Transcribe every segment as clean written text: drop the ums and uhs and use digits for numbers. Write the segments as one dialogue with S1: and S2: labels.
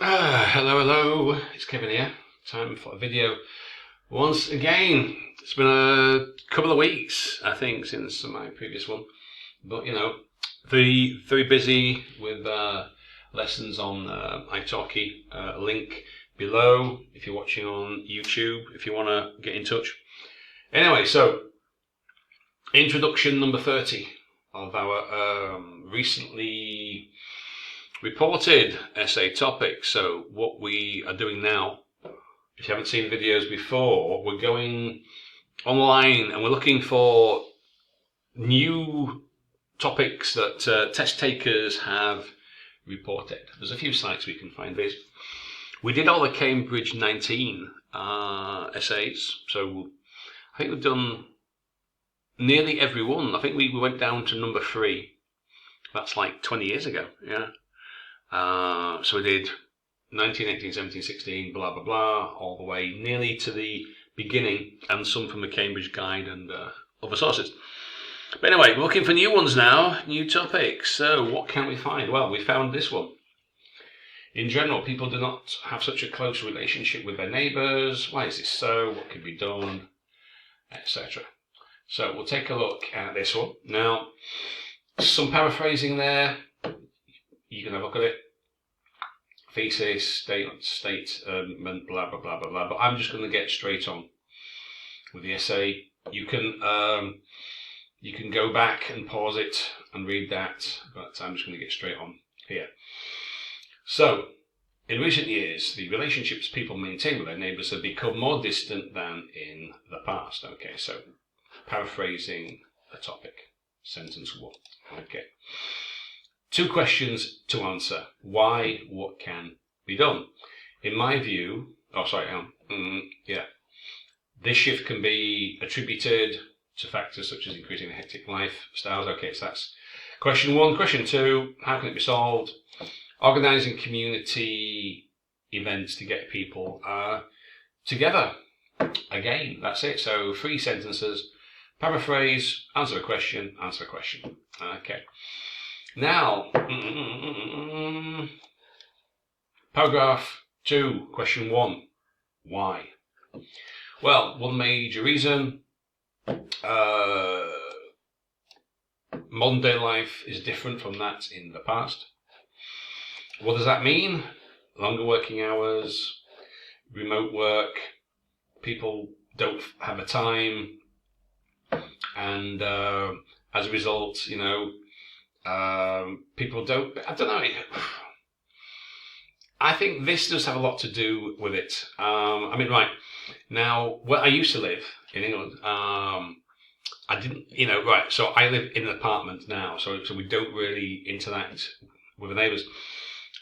S1: Hello, it's Kevin here. Time for a video once again. It's been a couple of weeks, I think, since my previous one. But, very busy with lessons on italki. Link below if you're watching on YouTube, if you want to get in touch. Anyway, so, introduction number 30 of our recently reported essay topic. So what we are doing now, if you haven't seen videos before, we're going online and we're looking for new topics that test takers have reported. There's a few sites we can find these. We did all the Cambridge 19 essays, so I think we've done nearly every one. I think we went down to number 3. That's like 20 years ago, yeah. So we did 19, 18, 17, 16, blah, blah, blah, all the way nearly to the beginning, and some from the Cambridge Guide and other sources. But anyway, we're looking for new ones now, new topics. So what can we find? Well, we found this one. In general, people do not have such a close relationship with their neighbours. Why is this so? What could be done? Etc. So we'll take a look at this one. Now, some paraphrasing there. You can have a look at it. Thesis, statement, blah, blah, blah, blah, blah. But I'm just going to get straight on with the essay. You can go back and pause it and read that, but I'm just going to get straight on here. So, in recent years, the relationships people maintain with their neighbours have become more distant than in the past. Okay, so paraphrasing the topic. Sentence 1. Okay. 2 questions to answer. Why? What can be done? In my view, this shift can be attributed to factors such as increasing hectic lifestyles. Okay, so that's question 1. Question 2, how can it be solved? Organising community events to get people together. Again, that's it. So 3 sentences. Paraphrase, answer a question, answer a question. Okay. Now, paragraph 2, question 1, why? Well, one major reason, modern day life is different from that in the past. What does that mean? Longer working hours, remote work, people don't have the time, and as a result, people don't, I don't know, I think this does have a lot to do with it. Right, now, where I used to live in England, I didn't, so I live in an apartment now, so we don't really interact with the neighbours.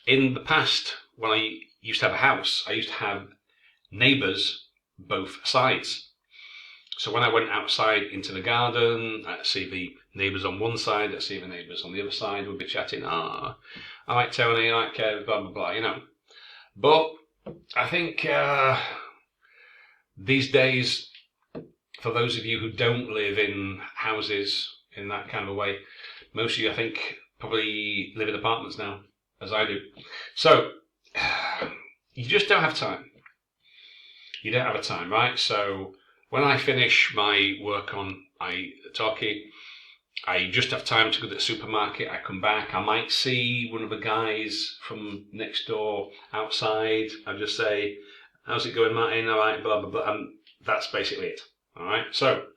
S1: In the past, when I used to have a house, I used to have neighbours both sides. So when I went outside into the garden, I'd see the neighbours on one side, I'd see the neighbours on the other side, we'd be chatting, I like Tony, I like Kev, blah, blah, blah, But I think these days, for those of you who don't live in houses in that kind of a way, most of you, I think, probably live in apartments now, as I do. So, you just don't have time. You don't have a time, right? So, when I finish my work on italki, I just have time to go to the supermarket. I come back. I might see one of the guys from next door outside. I just say, how's it going, Martin? All right, blah, blah, blah. And that's basically it. All right. So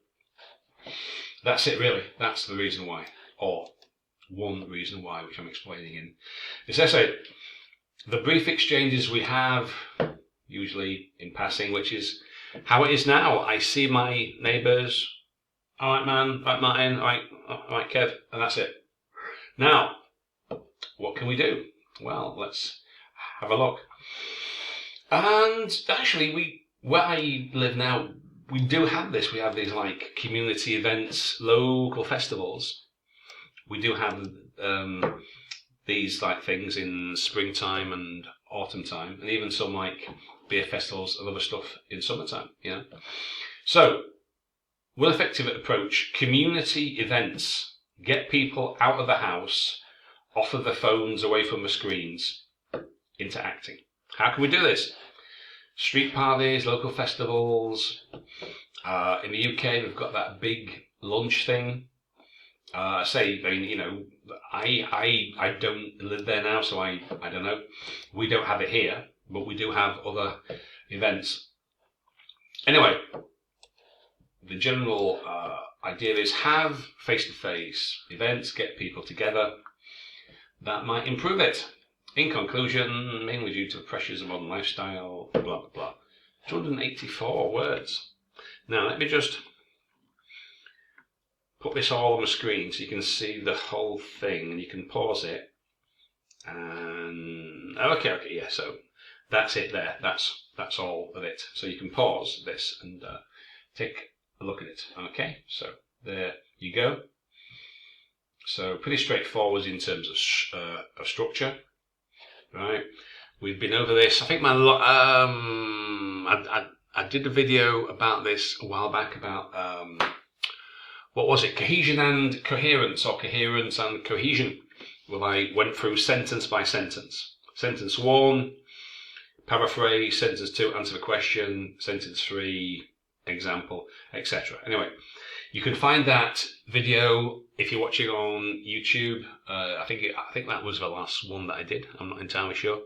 S1: that's it, really. That's the reason why, or one reason why, which I'm explaining in this essay. The brief exchanges we have, usually in passing, which is how it is now. I see my neighbours. All right, man. All right, Martin. All right, Kev. And that's it. Now, what can we do? Well, let's have a look. And actually, where I live now, we do have this. We have these like community events, local festivals. We do have these like things in springtime and autumn time, and even some like beer festivals and other stuff in summertime, So, one effective approach, community events, get people out of the house, off of the phones, away from the screens, into acting. How can we do this? Street parties, local festivals. In the UK, we've got that big lunch thing. I don't live there now, so I don't know. We don't have it here, but we do have other events. Anyway, the general idea is have face-to-face events, get people together. That might improve it. In conclusion, mainly due to the pressures of modern lifestyle, blah, blah, blah. 284 words. Now, let me just put this all on the screen so you can see the whole thing, and you can pause it. And okay, yeah, so that's it there. That's all of it. So you can pause this and take a look at it. Okay, so there you go. So pretty straightforward in terms of structure, right? We've been over this. I think I did a video about this a while back about what was it? Cohesion and coherence, or coherence and cohesion. Well, I went through sentence by sentence. Sentence 1, paraphrase. Sentence 2, answer the question. Sentence 3, example, etc. Anyway, you can find that video if you're watching on YouTube. I think that was the last one that I did. I'm not entirely sure.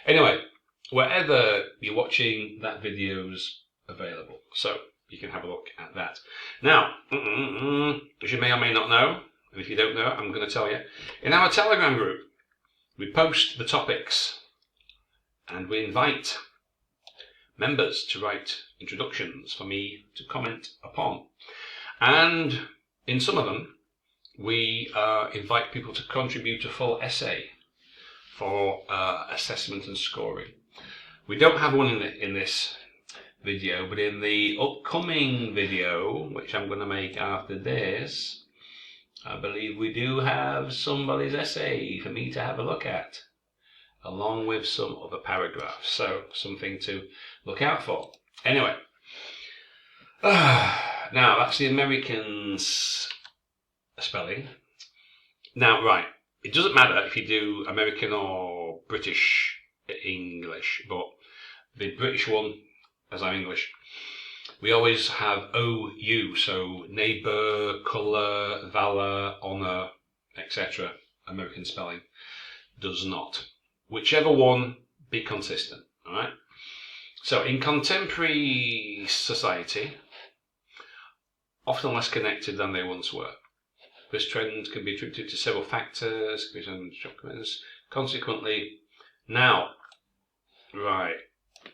S1: Anyway, wherever you're watching, that video's available, so you can have a look at that. Now, as you may or may not know, and if you don't know, I'm going to tell you, in our Telegram group, we post the topics and we invite members to write introductions for me to comment upon. And in some of them, we invite people to contribute a full essay for assessment and scoring. We don't have one in this video, but in the upcoming video, which I'm going to make after this, I believe we do have somebody's essay for me to have a look at, along with some other paragraphs. So something to look out for. Anyway, now that's the Americans spelling. Now, right, it doesn't matter if you do American or British English, but the British one, as I'm English, we always have OU, so neighbour, colour, valour, honour, etc. American spelling does not. Whichever one, be consistent, alright? So in contemporary society, often less connected than they once were. This trend can be attributed to several factors, consequently, now, right,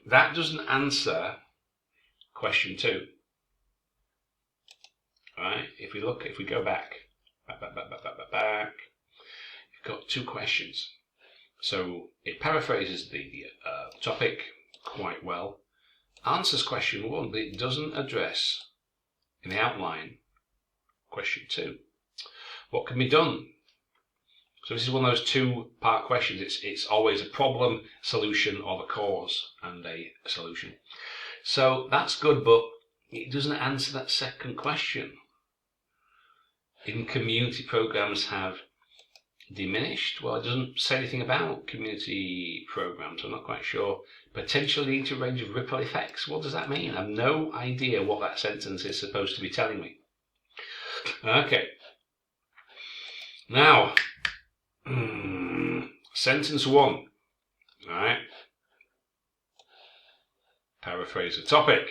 S1: that doesn't answer question 2. Alright, if we go back, you've got 2 questions. So it paraphrases the topic quite well, answers question 1, but it doesn't address in the outline question 2. What can be done? So this is one of those 2-part questions. It's always a problem, solution, or the cause and a solution. So that's good, but it doesn't answer that second question. In community programs have diminished. Well, it doesn't say anything about community programs. I'm not quite sure. Potentially leading to a range of ripple effects. What does that mean? I have no idea what that sentence is supposed to be telling me. Okay. Now, sentence 1. All right. Paraphrase the topic.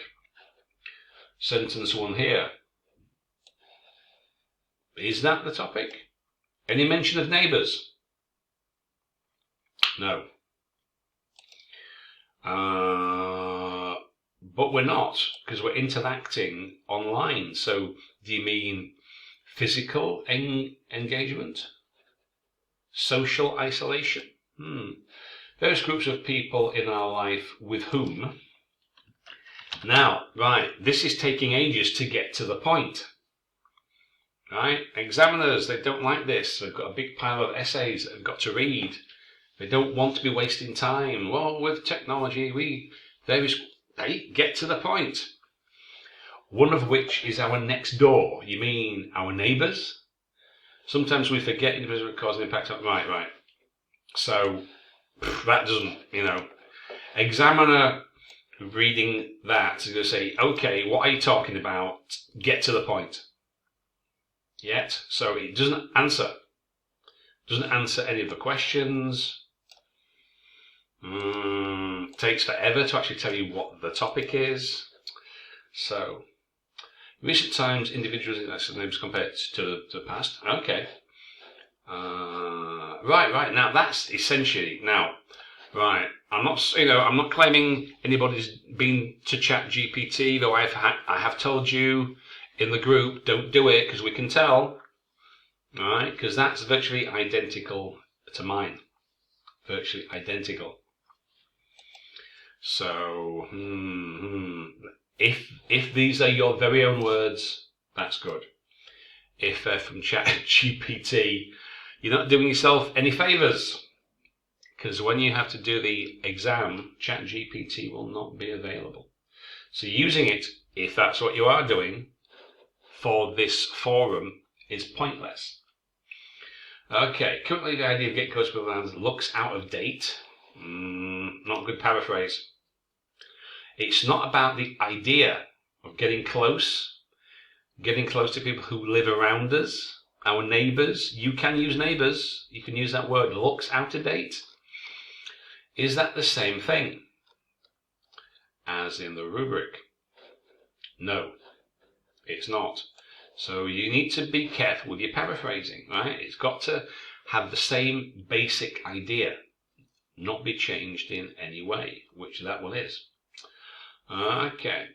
S1: Sentence 1 here. Is that the topic? Any mention of neighbours? No. But we're not, because we're interacting online. So do you mean physical engagement? Social isolation? Those groups of people in our life with whom. Now, right, this is taking ages to get to the point. Right? Examiners, they don't like this. They've got a big pile of essays that they've got to read. They don't want to be wasting time. Well, with technology, they get to the point. One of which is our next door. You mean our neighbours? Sometimes we forget individual cause and impact. Right. So that doesn't, examiner reading that is going to say, okay, what are you talking about? Get to the point. Yet, so it doesn't answer any of the questions. Takes forever to actually tell you what the topic is. So, recent times, individuals in names compared to the past. Okay. Right. Now that's essentially right. I'm not claiming anybody's been to ChatGPT, though I have told you in the group, don't do it because we can tell. Right? Because that's virtually identical to mine. Virtually identical. So, if these are your very own words, that's good. If they're from ChatGPT, you're not doing yourself any favours. Because when you have to do the exam, ChatGPT will not be available. So using it, if that's what you are doing, for this forum is pointless. Okay, currently the idea of get close with lands looks out of date. Not a good paraphrase. It's not about the idea of getting close to people who live around us, our neighbours. You can use neighbours. You can use that word, looks out of date. Is that the same thing as in the rubric? No, it's not. So you need to be careful with your paraphrasing, right? It's got to have the same basic idea, not be changed in any way, which that one is. Okay.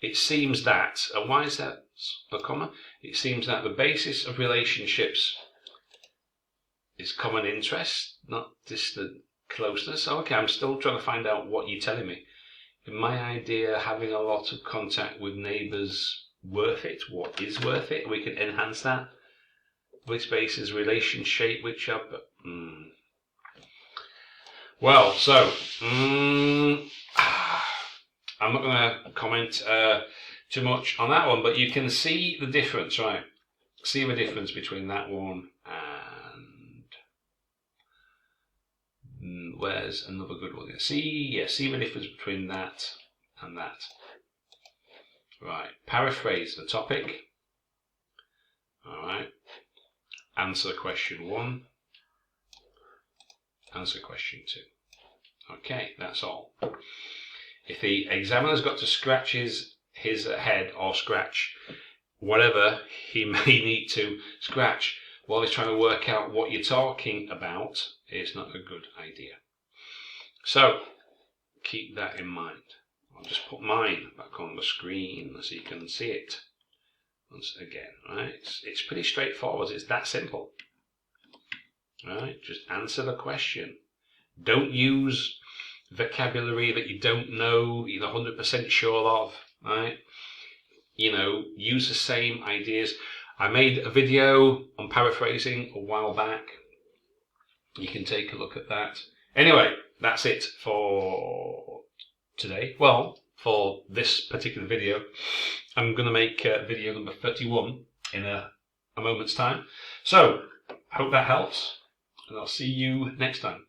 S1: It seems that, and why is that the comma? It seems that the basis of relationships is common interest, not distant closeness. Okay, I'm still trying to find out what you're telling me. In my idea, having a lot of contact with neighbours worth it? What is worth it? We can enhance that. Which basis relationship, which are... Well, so I'm not going to comment too much on that one, but you can see the difference, right? See the difference between that one and where's another good one? See the difference between that and that. Right, paraphrase the topic. All right, answer question 1. Answer question 2. Okay, that's all. If the examiner's got to scratch his head or scratch whatever he may need to scratch while he's trying to work out what you're talking about, it's not a good idea. So, keep that in mind. I'll just put mine back on the screen so you can see it once again. Right? It's pretty straightforward. It's that simple. Right? Just answer the question. Don't use vocabulary that you don't know, you're 100% sure of. Right? Use the same ideas. I made a video on paraphrasing a while back. You can take a look at that. Anyway, that's it for today. Well, for this particular video. I'm going to make video number 31 in a moment's time. So, I hope that helps, and I'll see you next time.